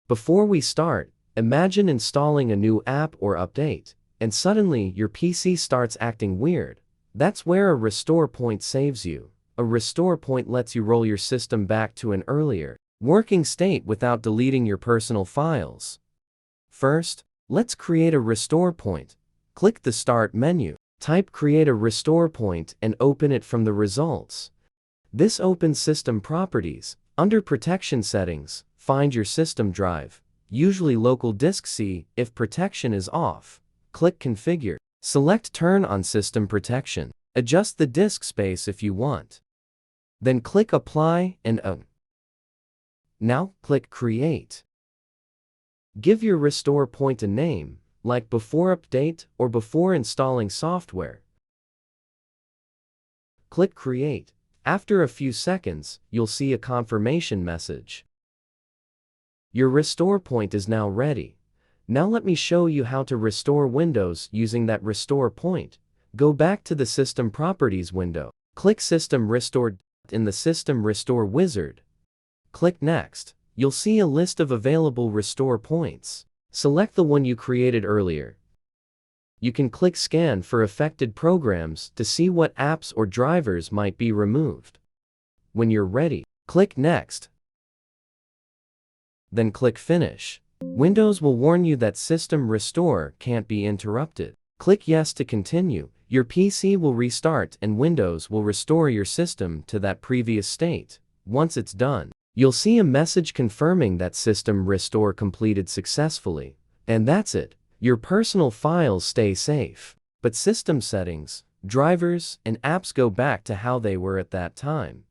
Before we start, imagine installing a new app or update, and suddenly your PC starts acting weird. That's where a restore point saves you. A restore point lets you roll your system back to an earlier, working state without deleting your personal files. First, let's create a restore point. Click the Start menu, type Create a Restore Point and open it from the results. This opens System Properties. Under Protection Settings, find your system drive, usually local disk C. If protection is off, click Configure. Select Turn on System Protection. Adjust the disk space if you want. Then click Apply and Now, click Create. Give your restore point a name, like before update or before installing software. Click Create. After a few seconds, you'll see a confirmation message. Your restore point is now ready. Now let me show you how to restore Windows using that restore point. Go back to the System Properties window. Click System Restore in the System Restore wizard. Click Next. You'll see a list of available restore points. Select the one you created earlier. You can click Scan for affected programs to see what apps or drivers might be removed. When you're ready, click Next. Then click Finish. Windows will warn you that System Restore can't be interrupted. Click Yes to continue. Your PC will restart and Windows will restore your system to that previous state. Once it's done, you'll see a message confirming that System Restore completed successfully. And that's it. Your personal files stay safe, but system settings, drivers, and apps go back to how they were at that time.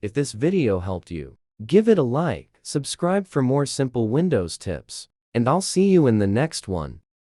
If this video helped you, give it a like, subscribe for more simple Windows tips, and I'll see you in the next one.